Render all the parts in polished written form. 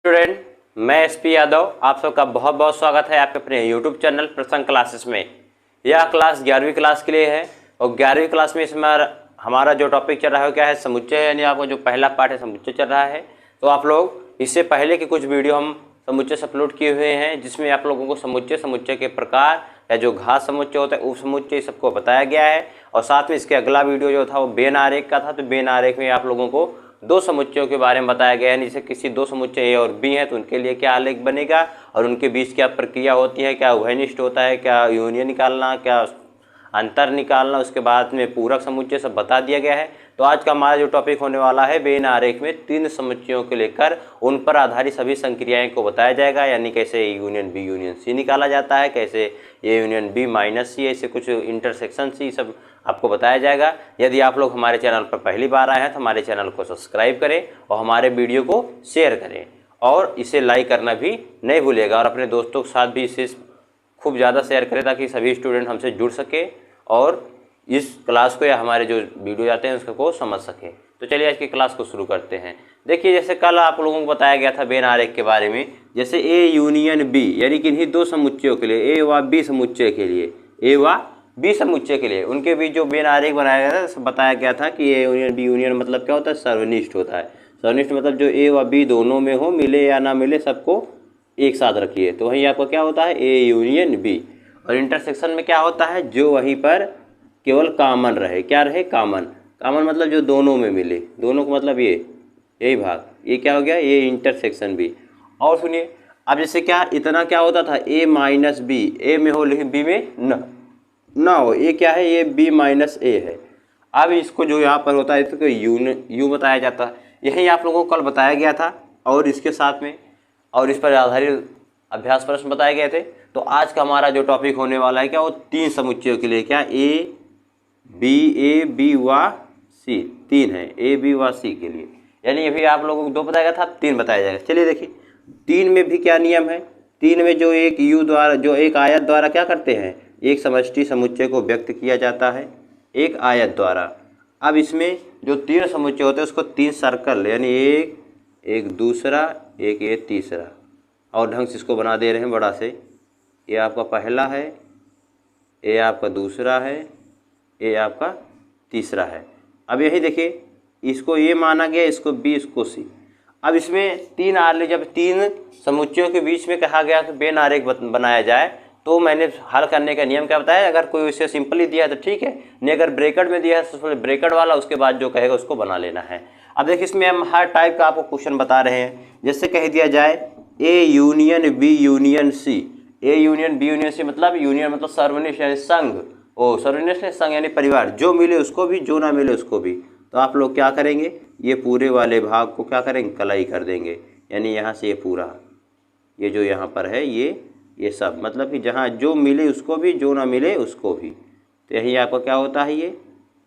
Student, मैं SP Yadav आप सबका बहुत बहुत स्वागत है आपके अपने यूट्यूब चैनल प्रसंग क्लासेस में। यह क्लास 11वीं क्लास के लिए है और 11वीं क्लास में इसमें हमारा जो टॉपिक चल रहा है क्या है, समुच्चय, यानी आपका जो पहला पार्ट है समुच्चय चल रहा है। तो आप लोग इससे पहले के कुछ वीडियो हम समुच्चय से अपलोड किए हुए हैं, जिसमें आप लोगों को समुच्चय के प्रकार या जो घात समुच्चय होता है उप समुच्चय सबको बताया गया है। और साथ में इसके अगला वीडियो जो था वो बेन आरेख का था। तो बेन आरेख में आप लोगों को दो समुच्चयों के बारे में बताया गया है, जैसे किसी दो समुच्चय ए और बी हैं तो उनके लिए क्या आलेख बनेगा और उनके बीच क्या प्रक्रिया होती है, क्या उभयनिष्ठ होता है, क्या यूनियन निकालना, क्या अंतर निकालना, उसके बाद में पूरक समुच्चय सब बता दिया गया है। तो आज का हमारा जो टॉपिक होने वाला है बेन आरेख में तीन समुच्चयों को लेकर उन पर आधारित सभी संक्रियाएं को बताया जाएगा, यानी कैसे यूनियन बी यूनियन सी निकाला जाता है, कैसे ए यूनियन बी माइनस सी, ऐसे कुछ इंटरसेक्शन सी सब आपको बताया जाएगा। यदि आप लोग हमारे चैनल पर पहली बार आए हैं तो हमारे चैनल को सब्सक्राइब करें और हमारे वीडियो को शेयर करें और इसे लाइक करना भी नहीं भूलिएगा और अपने दोस्तों के साथ भी इसे खूब ज़्यादा शेयर करें ताकि सभी स्टूडेंट हमसे जुड़ सके और इस क्लास को या हमारे जो वीडियो आते हैं उसको समझ सकें। तो चलिए आज की क्लास को शुरू करते हैं। देखिए, जैसे कल आप लोगों को बताया गया था बेन आरेख के बारे में, जैसे ए यूनियन बी यानी किन्हीं दो समुच्चयों के लिए, ए व बी समुच्चय के लिए, ए व बी समुच्चय के लिए उनके बीच जो बेन आरेख बनाया गया था, बताया गया था कि ए यूनियन बी यूनियन मतलब क्या होता है, सर्वनिष्ठ होता है। सर्वनिष्ठ मतलब जो ए व बी दोनों में हो, मिले या ना मिले, सबको एक साथ रखिए। तो वहीं आपका क्या होता है, ए यूनियन बी। और इंटरसेक्शन में क्या होता है, जो वहीं पर केवल कॉमन रहे, क्या रहे, कॉमन। कॉमन मतलब जो दोनों में मिले, दोनों को मतलब ये यही भाग, ये क्या हो गया, ये इंटरसेक्शन बी। और सुनिए, अब जैसे क्या इतना क्या होता था, ए माइनस बी, ए में हो लेकिन बी में ना हो, ये क्या है, ये बी माइनस ए है। अब इसको जो यहाँ पर होता है इसको यू बताया जाता है। यही आप लोगों को कल बताया गया था और इसके साथ में और इस पर आधारित अभ्यास प्रश्न बताए गए थे। तो आज का हमारा जो टॉपिक होने वाला है क्या, वो तीन समुच्चयों के लिए, क्या ए बी व सी, तीन है, ए बी व सी के लिए। यानी अभी आप लोगों को दो बताया गया था, तीन बताया जाएगा। चलिए देखिए, तीन में भी क्या नियम है, तीन में जो एक यू द्वारा, जो एक आयत द्वारा क्या करते हैं, एक समष्टि समुच्चय को व्यक्त किया जाता है एक आयत द्वारा। अब इसमें जो तीन समुच्चय होते हैं उसको तीन सर्कल, यानी एक दूसरा, एक ये तीसरा, और ढंग से इसको बना दे रहे हैं बड़ा से। ये आपका पहला है, ये आपका दूसरा है, ये आपका तीसरा है। अब यही देखिए, इसको ये माना गया, इसको बी, इसको सी। अब इसमें तीन आलेख, जब तीन समुच्चयों के बीच में कहा गया कि बेन आरेख बनाया जाए, तो मैंने हल करने का नियम क्या बताया, अगर कोई इसे सिंपली दिया है तो ठीक है, नहीं अगर ब्रेकेट में दिया है तो ब्रेकेट वाला, उसके बाद जो कहेगा उसको बना लेना है। अब देखिए, इसमें हम हर टाइप का आपको क्वेश्चन बता रहे हैं। जैसे कह दिया जाए A union B union C, A union B union C मतलब यूनियन मतलब सर्वनिष्ठ यानी संघ, सर्वनिष्ठ संघ यानी परिवार, जो मिले उसको भी, जो ना मिले उसको भी। तो आप लोग क्या करेंगे, ये पूरे वाले भाग को क्या करेंगे, कलाई कर देंगे, यानी यहाँ से ये पूरा, ये जो यहाँ पर है ये सब, मतलब कि जहाँ जो मिले उसको भी, जो ना मिले उसको भी। तो यही आपका क्या होता है,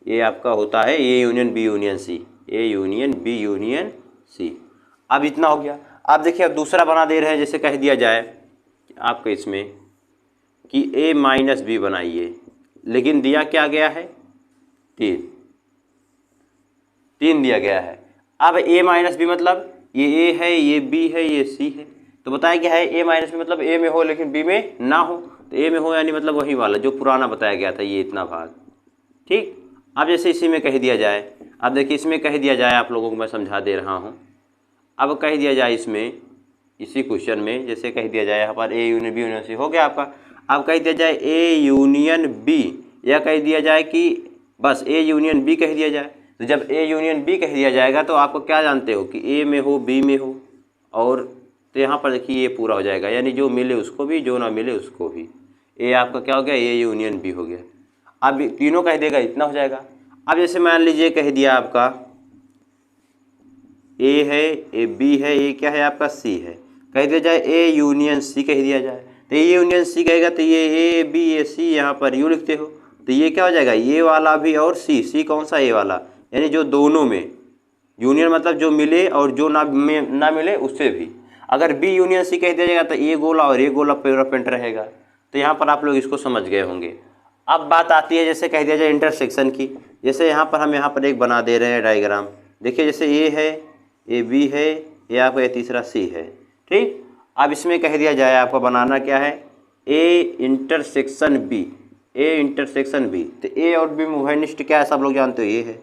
ये आपका होता है A union B union C, A union B union C. अब इतना हो गया। अब देखिए, अब दूसरा बना दे रहे हैं। जैसे कह दिया जाए आपके इसमें कि ए माइनस बी बनाइए, लेकिन दिया क्या गया है, तीन दिया गया है। अब ए माइनस बी मतलब ये ए है, ये बी है, ये सी है। तो बताया क्या है, ए माइनस बी मतलब ए में हो लेकिन बी में ना हो। तो ए में हो यानी मतलब वही वाला जो पुराना बताया गया था, ये इतना भाग, ठीक। अब जैसे इसी में कह दिया जाए, अब देखिए इसमें कह दिया जाए, आप लोगों को मैं समझा दे रहा हूँ। अब कह दिया जाए इसमें, इसी क्वेश्चन में जैसे कह दिया जाए यहाँ पर A union B union C हो गया आपका। अब कह दिया जाए ए यूनियन बी, या कह दिया जाए कि बस ए यूनियन बी कह दिया जाए। तो जब ए यूनियन बी कह दिया जाएगा तो आपको क्या जानते हो कि ए में हो, बी में हो, और तो यहाँ पर देखिए ये पूरा हो जाएगा, यानी जो मिले उसको भी, जो ना मिले उसको भी। ए आपका क्या हो गया, ए यूनियन बी हो गया। अब तीनों कह देगा, इतना हो जाएगा। अब जैसे मान लीजिए कह दिया आपका ए है, ए बी है, ये क्या है आपका सी है, कह दिया जाए ए यूनियन सी कह दिया जाए। तो ए यूनियन सी कहेगा तो ये ए बी ए सी यहाँ पर यू लिखते हो, तो ये क्या हो जाएगा, ये वाला भी और सी कौन सा, ये वाला, यानी जो दोनों में, यूनियन मतलब जो मिले और जो ना मिले उससे भी। अगर बी यूनियन सी कह दिया जाएगा तो ये गोला और ये गोला पूरा पेंट रहेगा। तो यहाँ पर आप लोग इसको समझ गए होंगे। अब बात आती है जैसे कह दिया जाए इंटरसेक्शन की। जैसे यहाँ पर हम यहाँ पर एक बना दे रहे हैं डायग्राम। देखिए जैसे ए है, ए बी है, ये आपका ये तीसरा सी है। ठीक, अब इसमें कह दिया जाए आपको बनाना क्या है, A intersection B, A intersection B. तो ए और बी में उभयनिष्ठ क्या है, सब लोग जानते हो ये है,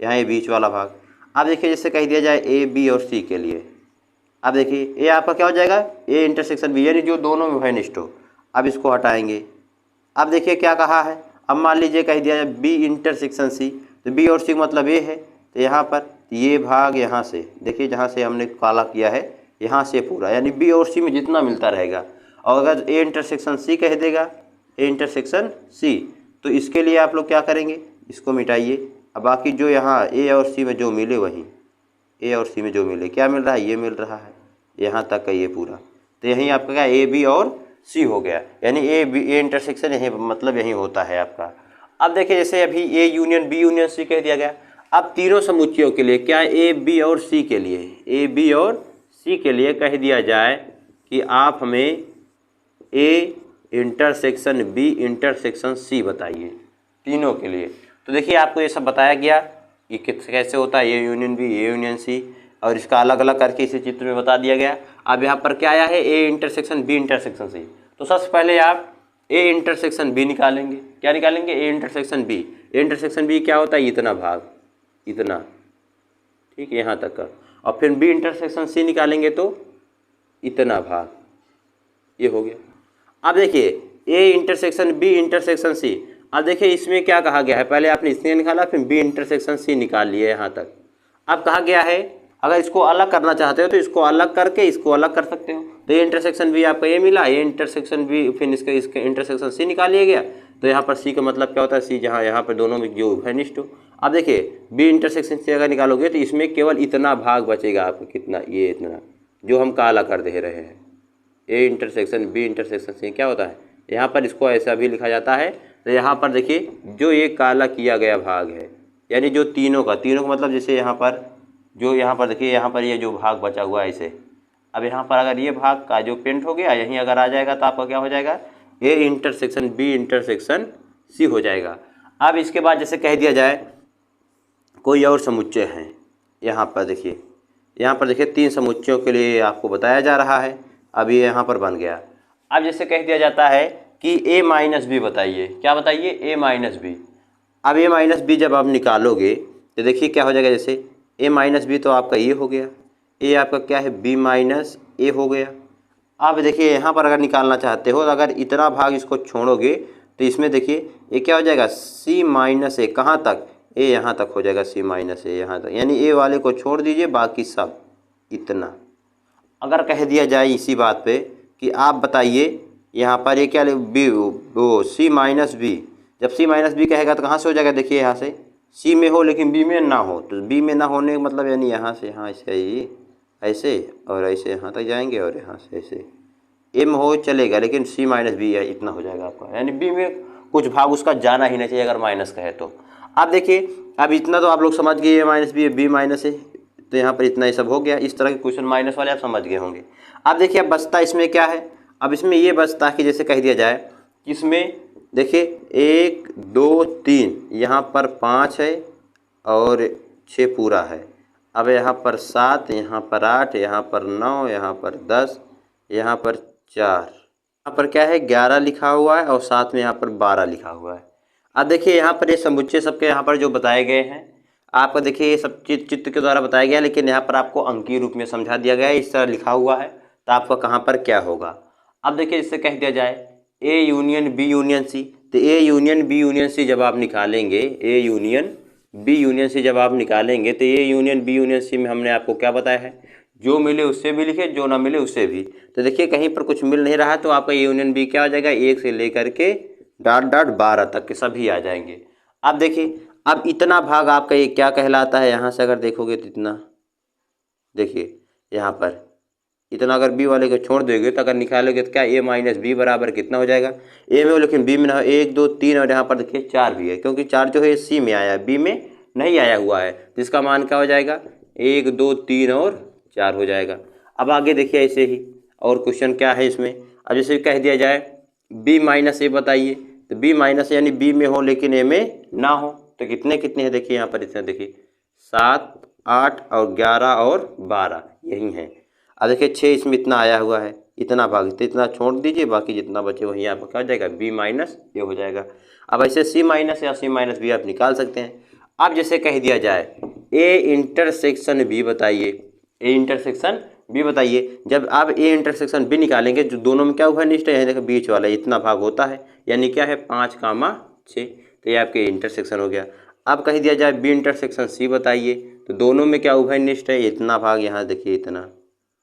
यहाँ ये बीच वाला भाग। अब देखिए जैसे कह दिया जाए ए बी और सी के लिए, अब देखिए ये आपका क्या हो जाएगा, ए इंटरसेक्शन बी, यानी जो दोनों में उभयनिष्ठ हो। अब इसको हटाएंगे, अब देखिए क्या कहा है, अब मान लीजिए कह दिया जाए बी इंटरसेक्शन सी, तो बी और सी मतलब ए है, तो यहाँ पर ये भाग यहाँ से देखिए जहाँ से हमने काला किया है यहाँ से पूरा, यानी बी और सी में जितना मिलता रहेगा। और अगर ए इंटरसेक्शन सी कह देगा, ए इंटरसेक्शन सी, तो इसके लिए आप लोग क्या करेंगे, इसको मिटाइए। अब बाकी जो यहाँ ए और सी में जो मिले वही, ए और सी में जो मिले, क्या मिल रहा है, ये मिल रहा है यहाँ तक का ये पूरा। तो यहीं आपका क्या ए बी और सी हो गया, यानी ए बी, ए इंटरसेक्शन यहीं मतलब यहीं होता है आपका। अब देखिए जैसे अभी A union B union C कह दिया गया। अब तीनों समुच्चयों के लिए क्या, ए बी और सी के लिए, ए बी और सी के लिए कह दिया जाए कि आप हमें A intersection B intersection C बताइए तीनों के लिए। तो देखिए आपको ये सब बताया गया कि कैसे होता है A union B, A union C, और इसका अलग अलग करके इसी चित्र में बता दिया गया। अब यहाँ पर क्या आया है, A intersection B intersection C. तो सबसे पहले आप ए इंटरसेक्शन बी निकालेंगे, क्या निकालेंगे, A intersection B. A intersection B क्या होता है, इतना भाग, इतना, ठीक है, यहाँ तक का। और फिर बी इंटरसेक्शन सी निकालेंगे तो इतना भाग, ये हो गया। अब देखिए A intersection B intersection C, अब देखिए इसमें क्या कहा गया है, पहले आपने इसने निकाला फिर बी इंटरसेक्शन सी निकाल लिए यहाँ तक। अब कहा गया है अगर इसको अलग करना चाहते हो तो इसको अलग करके इसको अलग कर सकते हो। तो ये इंटरसेक्शन बी आपका ये मिला, ये इंटरसेक्शन बी, फिर इसके इंटरसेक्शन सी निकाल लिया गया। तो यहाँ पर सी का मतलब क्या होता है, सी जहाँ यहाँ पर दोनों में जो उभयनिष्ठ हो। अब देखिए बी इंटरसेक्शन सी अगर निकालोगे तो इसमें केवल इतना भाग बचेगा आपको, कितना, ये इतना जो हम काला कर दे रहे हैं। A intersection B intersection C क्या होता है, यहाँ पर इसको ऐसा भी लिखा जाता है। तो यहाँ पर देखिए जो ये काला किया गया भाग है, यानी जो तीनों का मतलब जैसे यहाँ पर जो यहाँ पर देखिए यहाँ पर ये जो भाग बचा हुआ है इसे, अब यहाँ पर अगर ये भाग का जो पेंट हो गया यहीं अगर आ जाएगा तो आपका क्या हो जाएगा, A intersection B intersection C हो जाएगा। अब इसके बाद जैसे कह दिया जाए कोई और समुच्चय हैं, यहाँ पर देखिए तीन समुच्चयों के लिए आपको बताया जा रहा है। अब ये यहाँ पर बन गया। अब जैसे कह दिया जाता है कि ए माइनस बी बताइए, क्या बताइए, ए माइनस बी। अब ए माइनस बी जब आप निकालोगे तो देखिए क्या हो जाएगा, जैसे ए माइनस बी तो आपका ये हो गया, ए आपका क्या है, बी माइनस ए हो गया। अब देखिए यहाँ पर अगर निकालना चाहते हो तो अगर इतना भाग इसको छोड़ोगे तो इसमें देखिए ये क्या हो जाएगा, सी माइनस ए, कहाँ तक, ए यहाँ तक हो जाएगा, सी माइनस ए यहाँ तक, यानी ए वाले को छोड़ दीजिए बाकी सब इतना। अगर कह दिया जाए इसी बात पे कि आप बताइए यहाँ पर ये क्या बी, वो सी माइनस बी, जब सी माइनस बी कहेगा तो कहाँ से हो जाएगा, देखिए यहाँ से सी में हो लेकिन बी में ना हो, तो बी में ना होने का मतलब यानी यहाँ से यहाँ ऐसे ही ऐसे और ऐसे यहाँ तक जाएंगे और यहाँ से ऐसे, ए में हो चलेगा लेकिन सी माइनस बी है इतना हो जाएगा आपका, यानी बी में कुछ भाग उसका जाना ही नहीं चाहिए अगर माइनस का है तो। अब देखिए अब इतना तो आप लोग समझ गए, ए माइनस बी है, बी माइनस है, तो यहाँ पर इतना ही सब हो गया। इस तरह के क्वेश्चन माइनस वाले आप समझ गए होंगे। अब देखिए अब बचता इसमें क्या है, अब इसमें ये बचता कि जैसे कह दिया जाए इसमें देखिए 1 2 3, यहाँ पर 5 है और 6 पूरा है। अब यहाँ पर 7, यहाँ पर 8, यहाँ पर 9, यहाँ पर 10, यहाँ पर 4, यहाँ पर क्या है 11 लिखा हुआ है और साथ में यहाँ पर 12 लिखा हुआ है। अब देखिए यहाँ पर ये समुच्चय सबके यहाँ पर जो बताए गए हैं आपको देखिए ये सब चित्र के द्वारा बताया गया, लेकिन यहाँ पर आपको अंकीय रूप में समझा दिया गया है, इस तरह लिखा हुआ है तो आपका कहाँ पर क्या होगा। अब देखिए इससे कह दिया जाए A union B union C, तो A union B union C जब आप निकालेंगे, A union B union C जब आप निकालेंगे तो A union B union C में हमने आपको क्या बताया है, जो मिले उससे भी लिखे, जो ना मिले उससे भी। तो देखिए कहीं पर कुछ मिल नहीं रहा है तो आपका ए यूनियन बी क्या हो जाएगा, 1 से लेकर के ... 12 तक के सभी आ जाएंगे। अब देखिए अब इतना भाग आपका ये क्या कहलाता है, यहाँ से अगर देखोगे तो इतना, देखिए यहाँ पर इतना अगर बी वाले को छोड़ दोगे तो अगर निकालोगे तो क्या ए माइनस बी बराबर कितना हो जाएगा, ए में हो लेकिन बी में ना हो, 1 2 3 और यहाँ पर देखिए 4 भी है, क्योंकि 4 जो है सी में आया है, बी में नहीं आया हुआ है, तो इसका मान क्या हो जाएगा 1 2 3 और 4 हो जाएगा। अब आगे देखिए ऐसे ही और क्वेश्चन क्या है इसमें, अब जैसे कह दिया जाए बी माइनस ए बताइए, तो बी माइनस यानी बी में हो लेकिन ए में ना हो, तो कितने कितने हैं देखिए यहाँ पर इतने, देखिए 7 8 और 11 और 12 यही हैं। अब देखिए 6 इसमें इतना आया हुआ है, इतना भाग तो इतना छोड़ दीजिए, बाकी जितना बचे वही आपका क्या हो जाएगा बी माइनस ए हो जाएगा। अब ऐसे सी माइनस या सी माइनस बी आप निकाल सकते हैं। अब जैसे कह दिया जाए ए इंटरसेक्शन बी बताइए, ए इंटरसेक्शन बी बताइए। जब आप ए इंटरसेक्शन बी निकालेंगे जो दोनों में क्या उभयनिष्ठ है, देखो बीच वाला इतना भाग होता है, यानी क्या है 5, 6, तो ये आपके इंटरसेक्शन हो गया। अब कह दिया जाए बी इंटरसेक्शन सी बताइए, तो दोनों में क्या उभयनिष्ठ है, इतना भाग यहाँ देखिए इतना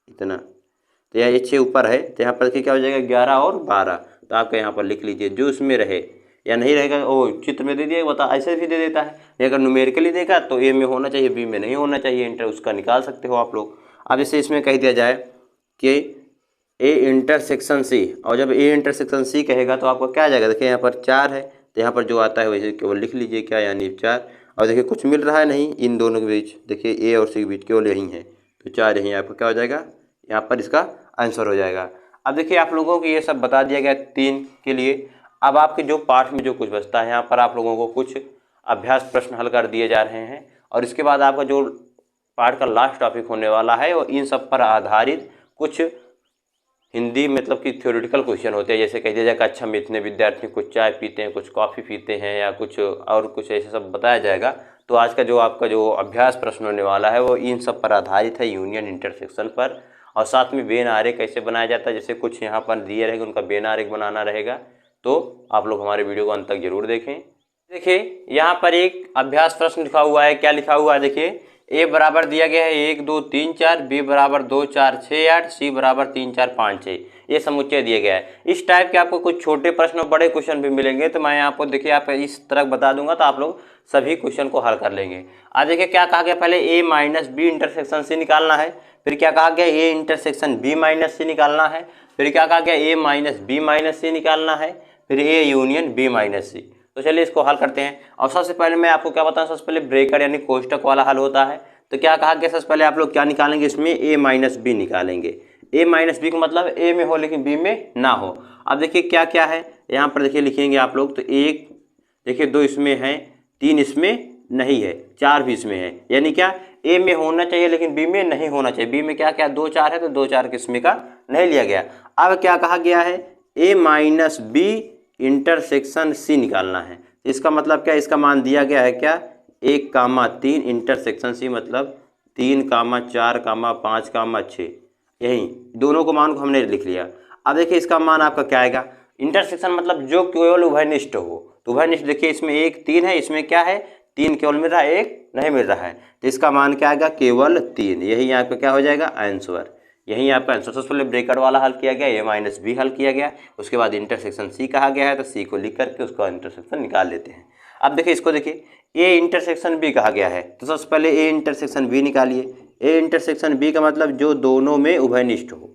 इतना, तो यहाँ ये 6 ऊपर है, तो यहाँ पर देखिए क्या हो जाएगा 11 और 12, तो आपका यहाँ पर लिख लीजिए जो उसमें रहे या नहीं रहेगा वो चित्र में दे दिया, बता ऐसे भी दे देता है। अगर न्यूमेरिकली देखा तो ए में होना चाहिए, बी में नहीं होना चाहिए, इंटर उसका निकाल सकते हो आप लोग। अब जैसे इसमें कह दिया जाए कि ए इंटरसेक्शन सी, और जब ए इंटरसेक्शन सी कहेगा तो आपको क्या आ जाएगा, देखिए यहाँ पर 4 है, तो यहाँ पर जो आता है वैसे केवल लिख लीजिए क्या, यानी 4। और देखिए कुछ मिल रहा है नहीं इन दोनों के बीच, देखिए ए और सी के बीच केवल यही है, तो 4 यहीं आपका क्या हो जाएगा, यहाँ पर इसका आंसर हो जाएगा। अब देखिए आप लोगों को ये सब बता दिया गया 3 के लिए। अब आपके जो पाठ में जो कुछ बचता है, यहाँ पर आप लोगों को कुछ अभ्यास प्रश्न हल कर दिए जा रहे हैं, और इसके बाद आपका जो पाठ का लास्ट टॉपिक होने वाला है वो इन सब पर आधारित कुछ हिंदी मतलब कि थ्योरेटिकल क्वेश्चन होते हैं। जैसे कह दिया जाए कक्षा में इतने विद्यार्थी कुछ चाय पीते हैं, कुछ कॉफ़ी पीते हैं, या कुछ और कुछ ऐसे सब बताया जाएगा। तो आज का जो आपका जो अभ्यास प्रश्न होने वाला है वो इन सब पर आधारित है, यूनियन इंटरसेक्शन पर, और साथ में वेन आरेख कैसे बनाया जाता है, जैसे कुछ यहाँ पर दिए रहेगा उनका वेन आरेख बनाना रहेगा। तो आप लोग हमारे वीडियो को अंत तक जरूर देखें। देखिए यहाँ पर एक अभ्यास प्रश्न लिखा हुआ है, क्या लिखा हुआ है देखिए, ए बराबर दिया गया है 1 2 3 4, बी बराबर 2 4 6 8, सी बराबर 3 4 5 6, ये समुच्चय दिया गया है। इस टाइप के आपको कुछ छोटे प्रश्न और बड़े क्वेश्चन भी मिलेंगे, तो मैं आपको देखिए आप इस तरह बता दूंगा तो आप लोग सभी क्वेश्चन को हल कर लेंगे। आज देखिए क्या कहा गया, पहले ए माइनस बी इंटरसेक्शन सी निकालना है, फिर क्या कहा गया ए इंटरसेक्शन बी माइनस सी निकालना है, फिर क्या कहा गया ए माइनस बी माइनस सी निकालना है, फिर ए यूनियन बी माइनस सी। तो चलिए इसको हल करते हैं। और सबसे पहले मैं आपको क्या बताऊं, सबसे पहले ब्रेकर यानी कोष्टक वाला हल होता है। तो क्या कहा गया, सबसे पहले आप लोग क्या निकालेंगे, इसमें ए माइनस बी निकालेंगे। ए माइनस बी का मतलब ए में हो लेकिन बी में ना हो। अब देखिए क्या क्या है यहाँ पर, देखिए लिखेंगे आप लोग, तो 1 देखिए 2 इसमें है, 3 इसमें नहीं है, 4 भी इसमें है, यानी क्या ए में होना चाहिए लेकिन बी में नहीं होना चाहिए। बी में क्या क्या 2 4 है, तो 2 4 किस्म का नहीं लिया गया। अब क्या कहा गया है, ए माइनस बी इंटरसेक्शन सी निकालना है। इसका मतलब क्या, इसका मान दिया गया है क्या 1, 3 इंटरसेक्शन सी, मतलब 3, 4, 5, 6, यही दोनों को मान को हमने लिख लिया। अब देखिए इसका मान आपका क्या आएगा, इंटरसेक्शन मतलब जो केवल उभयनिष्ठ हो, तो उभयनिष्ठ देखिए इसमें 1 3 है, इसमें क्या है 3 केवल मिल रहा है, 1 नहीं मिल रहा है, तो इसका मान क्या आएगा केवल 3, यही यहाँ पे क्या हो जाएगा आंसर, यही आपका आंसर। सबसे पहले ब्रेकेट वाला हल किया गया, ए माइनस बी हल किया गया, उसके बाद इंटरसेक्शन सी कहा गया है, तो सी को लिख करके उसका इंटरसेक्शन निकाल लेते हैं। अब देखिए इसको देखिए ए इंटरसेक्शन बी कहा गया है, तो सबसे पहले ए इंटरसेक्शन बी निकालिए। ए इंटरसेक्शन बी का मतलब जो दोनों में उभयनिष्ठ हो,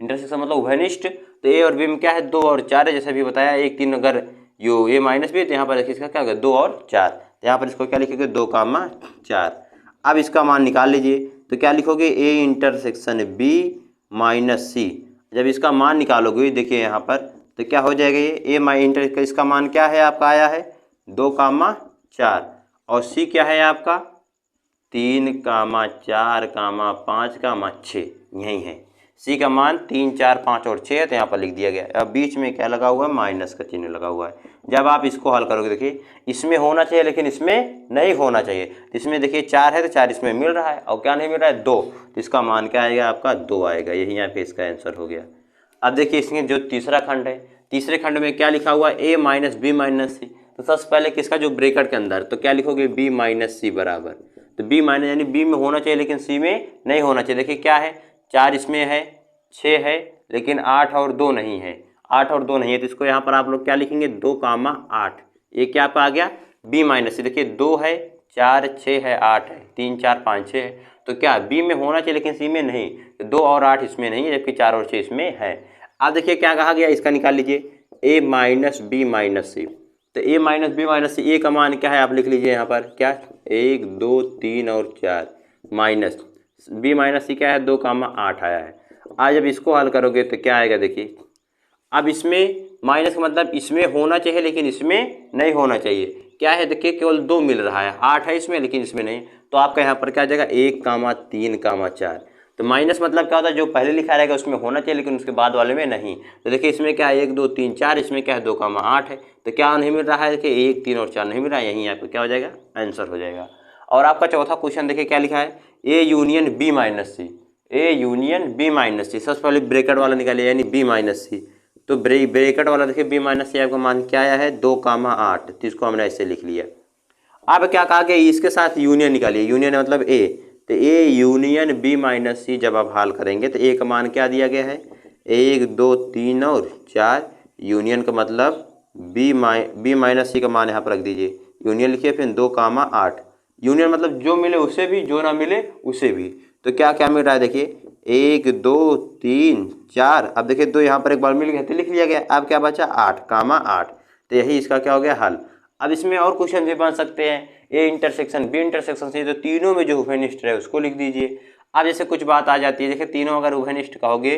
इंटरसेक्शन मतलब उभयनिष्ठ, तो ए और बी में क्या है 2 और 4 है, जैसे भी बताया 1 3 अगर यो ए माइनस बी, तो यहाँ पर देखिए इसका क्या होगा 2 और 4, तो यहाँ पर इसको क्या लिखेंगे 2, 4। अब इसका मान निकाल लीजिए, तो क्या लिखोगे ए इंटरसेक्शन बी माइनस सी। जब इसका मान निकालोगे देखिए यहाँ पर, तो क्या हो जाएगा ये ए माइ इंटर, इसका मान क्या है आपका आया है 2, 4, और सी क्या है आपका 3, 4, 5, 6, यही है सी का मान 3 4 5 और 6 है, तो यहाँ पर लिख दिया गया। अब बीच में क्या लगा हुआ है, माइनस का चिन्ह लगा हुआ है। जब आप इसको हल करोगे देखिए इसमें होना चाहिए लेकिन इसमें नहीं होना चाहिए, इसमें देखिए 4 है तो 4 इसमें मिल रहा है, और क्या नहीं मिल रहा है 2, तो इसका मान क्या आएगा आपका 2 आएगा, यही यहाँ पे इसका आंसर हो गया। अब देखिए इसमें जो तीसरा खंड है, तीसरे खंड में क्या लिखा हुआ है ए माइनस बी माइनस सी, तो सबसे पहले किसका जो ब्रेकेट के अंदर, तो क्या लिखोगे बी माइनस सी बराबर, तो बी माइनस यानी बी में होना चाहिए लेकिन सी में नहीं होना चाहिए। देखिए क्या है 4 इसमें है, 6 है, लेकिन 8 और 2 नहीं है, 8 और 2 नहीं है, तो इसको यहाँ पर आप लोग क्या लिखेंगे 2, 8, ये क्या आ गया बी माइनस सी। देखिए 2 है, 4 6 है, 8 है, 3 4 5 6 है, तो क्या बी में होना चाहिए लेकिन सी में नहीं, तो 2 और 8 इसमें नहीं है, जबकि 4 और 6 इसमें है। अब देखिए क्या कहा गया, इसका निकाल लीजिए ए माइनस बी माइनस सी, तो ए माइनस बी माइनस सी, ए का मान क्या है आप लिख लीजिए यहाँ पर क्या 1 2 3 और 4, माइनस बी माइनस सी क्या है 2, 8 आया है। आज जब इसको हल करोगे तो क्या आएगा देखिए, अब इसमें माइनस का मतलब इसमें होना चाहिए लेकिन इसमें नहीं होना चाहिए, क्या है देखिए, केवल 2 मिल रहा है, 8 है इसमें लेकिन इसमें नहीं, तो आपका यहाँ पर क्या आ जाएगा 1,3,4। तो माइनस मतलब क्या होता है, जो पहले लिखा रहेगा उसमें होना चाहिए लेकिन उसके बाद वाले में नहीं। तो देखिए इसमें क्या है 1 2 3 4, इसमें क्या है 2,8 है, तो क्या नहीं मिल रहा है देखिए 1 3 और 4 नहीं मिल रहा है, यहीं आपको क्या हो जाएगा आंसर हो जाएगा। और आपका चौथा क्वेश्चन देखिए क्या लिखा है, A union B minus C, A union B minus C, सबसे पहले ब्रैकेट वाला निकालिए यानी बी माइनस सी। तो ब्रैकेट वाला देखिए बी माइनस सी आपका मान क्या आया है 2,8, तो इसको हमने ऐसे लिख लिया। अब क्या कहा कि इसके साथ यूनियन निकालिए, यूनियन मतलब ए, तो ए यूनियन बी माइनस सी जब आप हल करेंगे तो ए का मान क्या दिया गया है 1 2 3 और 4, यूनियन का मतलब बी माइनस सी का मान यहाँ पर रख दीजिए, यूनियन लिखिए फिर 2,8, यूनियन मतलब जो मिले उसे भी, जो ना मिले उसे भी। तो क्या क्या मिल रहा है देखिए 1 2 3 4, अब देखिए 2 यहाँ पर एक बार मिल गया तो लिख लिया गया, अब क्या बचा 8,8, तो यही इसका क्या हो गया हल। अब इसमें और क्वेश्चन भी बन सकते हैं, A intersection B intersection C, तो तीनों में जो उभयनिष्ठ है उसको लिख दीजिए। अब जैसे कुछ बात आ जाती है, देखिए तीनों अगर उभयनिष्ठ कहोगे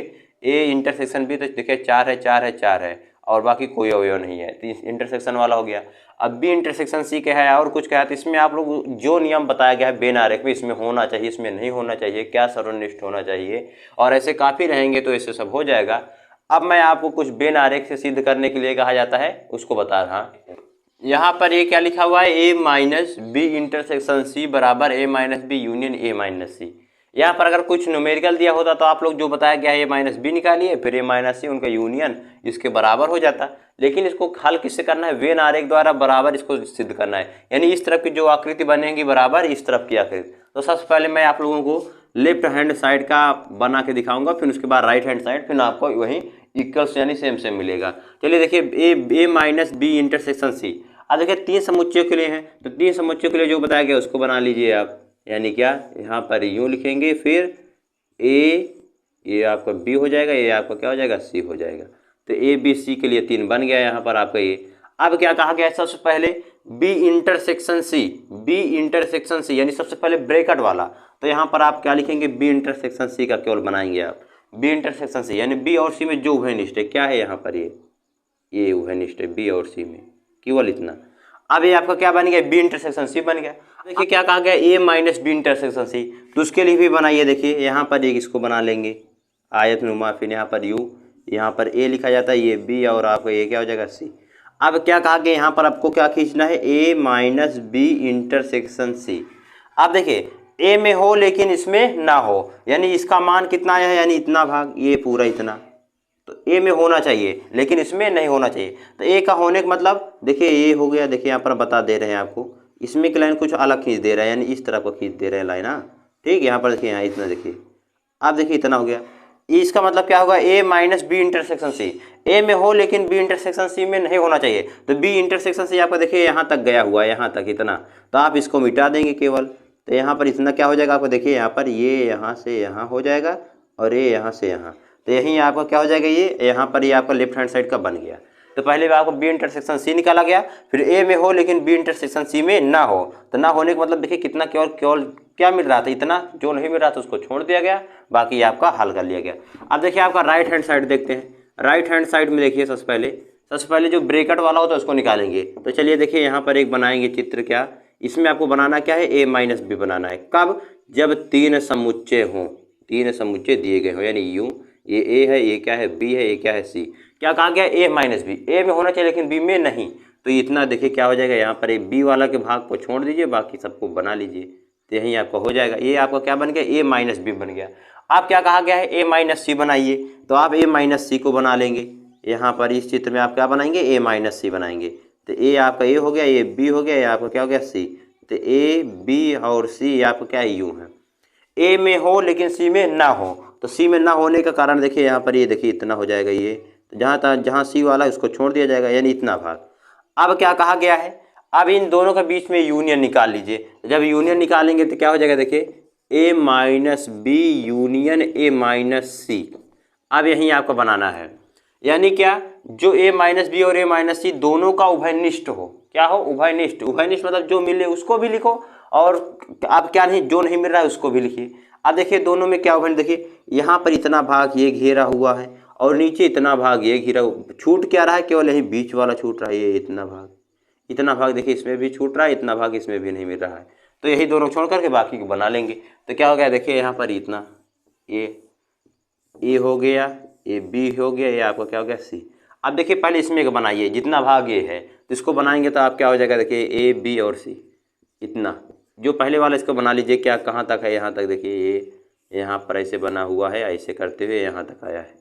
ए इंटरसेक्शन बी, तो देखिए 4 है 4 है 4 है और बाकी कोई अवयव नहीं है, तो इंटरसेक्शन वाला हो गया। अब बी इंटरसेक्शन सी क्या है और कुछ क्या है, तो इसमें आप लोग जो नियम बताया गया है बेन आरेख में, इसमें होना चाहिए इसमें नहीं होना चाहिए, क्या सर्वनिष्ठ होना चाहिए, और ऐसे काफ़ी रहेंगे तो इससे सब हो जाएगा। अब मैं आपको कुछ बेन आरेख से सिद्ध करने के लिए कहा जाता है उसको बता रहा। यहाँ पर ये क्या लिखा हुआ है, A minus B intersection C बराबर A minus B union A minus C. यहाँ पर अगर कुछ न्यूमेरिकल दिया होता तो आप लोग जो बताया गया है ए माइनस बी निकालिए फिर ए माइनस सी, उनका यूनियन इसके बराबर हो जाता। लेकिन इसको हल किससे करना है, वेन आरेख द्वारा बराबर इसको सिद्ध करना है, यानी इस तरफ की जो आकृति बनेगी बराबर इस तरफ की आकृति। तो सबसे पहले मैं आप लोगों को लेफ्ट हैंड साइड का बना के दिखाऊंगा, फिर उसके बाद राइट हैंड साइड, फिर आपको वही इक्वल्स यानी सेम सेम मिलेगा। चलिए देखिए A minus B intersection C, अब देखिए 3 समुच्चयों के लिए हैं, तो 3 समुच्चयों के लिए जो बताया गया उसको बना लीजिए आप, यानी क्या यहाँ पर यूँ लिखेंगे, फिर ये आपका बी हो जाएगा, ये आपका क्या हो जाएगा सी हो जाएगा। तो ए बी सी के लिए 3 बन गया यहाँ पर आपका ये। अब क्या कहा गया है, सबसे पहले बी इंटरसेक्शन सी यानी सबसे पहले ब्रैकेट वाला, तो यहाँ पर आप क्या लिखेंगे बी इंटरसेक्शन सी का केवल बनाएंगे आप, बी इंटरसेक्शन सी यानी बी और सी में जो उभयनिष्ठ है, क्या है यहाँ पर ये उभयनिष्ठ है बी और सी में, केवल इतना। अब ये आपका क्या बन गया बी इंटरसेक्शन सी बन गया। देखिए क्या कहा गया ए माइनस बी इंटरसेक्शन सी, तो उसके लिए भी बनाइए, देखिए यहाँ पर एक इसको बना लेंगे आयत नुमा, फिर यहाँ पर यू, यहाँ पर ए लिखा जाता है, ये बी और आपका ये क्या हो जाएगा सी। अब क्या कहा गया यहाँ पर आपको क्या खींचना है A minus B intersection C. अब देखिए ए में हो लेकिन इसमें ना हो, यानी इसका मान कितना आया है, यानी इतना भाग ये पूरा इतना, तो ए में होना चाहिए लेकिन इसमें नहीं होना चाहिए। तो ए का होने का मतलब देखिए ये हो गया, देखिए यहाँ पर बता दे रहे हैं आपको, इसमें की लाइन कुछ अलग खींच दे रहा है, यानी इस तरह को खींच दे रहे हैं लाइन, ठीक। यहाँ पर देखिए यहाँ इतना देखिए, अब देखिए इतना हो गया, इसका मतलब क्या होगा ए माइनस बी इंटरसेक्शन सी, ए में हो लेकिन बी इंटरसेक्शन सी में नहीं होना चाहिए। तो बी इंटरसेक्शन सी आपका देखिए यहाँ तक गया हुआ है, यहाँ तक इतना, तो आप इसको मिटा देंगे केवल, तो यहाँ पर इतना क्या हो जाएगा आपको, देखिए यहाँ पर ये यहाँ से यहाँ हो जाएगा और ये यहाँ से यहाँ, तो यहीं आपका क्या हो जाएगा ये यहाँ पर ये आपका लेफ्ट हैंड साइड का बन गया। तो पहले भी आपको बी इंटरसेक्शन सी निकाला गया, फिर ए में हो लेकिन बी इंटरसेक्शन सी में ना हो, तो ना होने का मतलब देखिए कितना केवल क्या मिल रहा था इतना, जो नहीं मिल रहा था उसको छोड़ दिया गया, बाकी आपका हल कर लिया गया। अब देखिए आपका राइट हैंड साइड देखते हैं, राइट हैंड साइड में देखिए सबसे पहले जो ब्रैकेट वाला होता है उसको निकालेंगे। तो चलिए देखिए यहाँ पर एक बनाएंगे चित्र, क्या इसमें आपको बनाना क्या है ए माइनस बी बनाना है, कब, जब 3 समुच्चय हों, 3 समुच्चय दिए गए हों, यानी यूँ ये ए है, ये क्या है बी है, ये क्या है सी। क्या कहा गया ए माइनस बी, ए में होना चाहिए लेकिन बी में नहीं, तो इतना देखिए क्या हो जाएगा, यहाँ पर ए बी वाला के भाग को छोड़ दीजिए, बाकी सबको बना लीजिए, तो यहीं आपका हो जाएगा, ये आपका क्या बन गया ए माइनस बी बन गया। आप क्या कहा गया है ए माइनस सी बनाइए, तो आप ए माइनस सी को बना लेंगे, यहाँ पर इस चित्र में आप क्या बनाएंगे ए माइनस सी बनाएंगे, तो ए आपका ए हो गया, ये बी हो गया, ये आपका क्या हो गया सी, तो ए बी और सी आपका क्या यूँ है, ए में हो लेकिन सी में ना हो, तो सी में ना होने का कारण देखिए यहाँ पर ये देखिए इतना हो जाएगा ये, तो जहाँ सी वाला है उसको छोड़ दिया जाएगा, यानी इतना भाग। अब क्या कहा गया है, अब इन दोनों के बीच में यूनियन निकाल लीजिए, जब यूनियन निकालेंगे तो क्या हो जाएगा देखिए A minus B union A minus C. अब यहीं आपको बनाना है, यानी क्या, जो ए माइनस बी और ए माइनस सी दोनों का उभयनिष्ठ हो, क्या हो उभयनिष्ठ, उभयनिष्ठ मतलब जो मिले उसको भी लिखो और अब क्या नहीं जो नहीं मिल रहा है उसको भी लिखिए। अब देखिए दोनों में क्या उभयनिष्ठ, देखिए यहाँ पर इतना भाग ये घेरा हुआ है और नीचे इतना भाग ये घेरा, छूट क्या रहा है, केवल यही बीच वाला छूट रहा है, ये इतना भाग, इतना भाग देखिए इसमें भी छूट रहा है, इतना भाग इसमें भी नहीं मिल रहा है, तो यही दोनों छोड़ करके बाकी को बना लेंगे। तो क्या हो गया देखिए यहाँ पर इतना ए हो गया, ये बी हो गया, ये आपका क्या हो गया सी। अब देखिए पहले इसमें बनाइए, जितना भाग ये है तो इसको बनाएंगे तो आप क्या हो जाएगा देखिए ए बी और सी, इतना जो पहले वाला इसको बना लीजिए। क्या कहाँ तक है, यहाँ तक देखिए ये यहाँ पर ऐसे बना हुआ है, ऐसे करते हुए यहाँ तक आया है।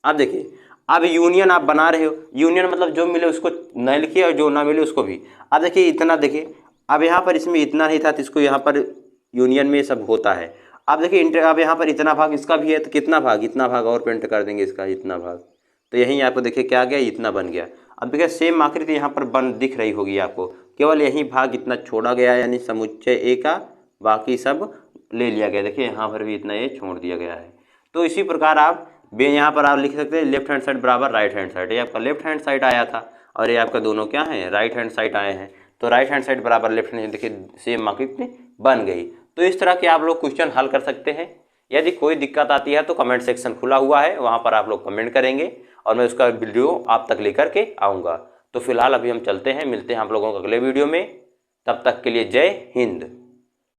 अब देखिए अब यूनियन आप बना रहे हो, यूनियन मतलब जो मिले उसको न लिखिए और जो ना मिले उसको भी। अब देखिए इतना देखिए, अब यहाँ पर इसमें इतना नहीं था तो इसको यहाँ पर यूनियन में सब होता है। अब देखिए इंटर, अब यहाँ पर इतना भाग इसका भी है तो कितना भाग, इतना भाग और प्रिंट कर देंगे इसका इतना भाग, तो यहीं आपको देखिए क्या गया, इतना बन गया। अब देखिए सेम आकृति यहाँ पर बन दिख रही होगी आपको, केवल यही भाग इतना छोड़ा गया है, यानी समुच्चय ए का बाकी सब ले लिया गया। देखिए यहाँ पर भी इतना ये छोड़ दिया गया है। तो इसी प्रकार आप यहाँ पर आप लिख सकते हैं लेफ्ट हैंड साइड बराबर राइट हैंड साइड। ये आपका लेफ्ट हैंड साइड आया था और ये आपका दोनों क्या है, राइट हैंड साइड आए हैं। तो राइट हैंड साइड बराबर लेफ्ट हैंड, देखिए सेम आकृति बन गई। तो इस तरह के आप लोग क्वेश्चन हल कर सकते हैं। यदि कोई दिक्कत आती है तो कमेंट सेक्शन खुला हुआ है, वहाँ पर आप लोग कमेंट करेंगे और मैं उसका वीडियो आप तक लेकर के आऊँगा। तो फिलहाल अभी हम चलते हैं, मिलते हैं आप लोगों को अगले वीडियो में। तब तक के लिए जय हिंद।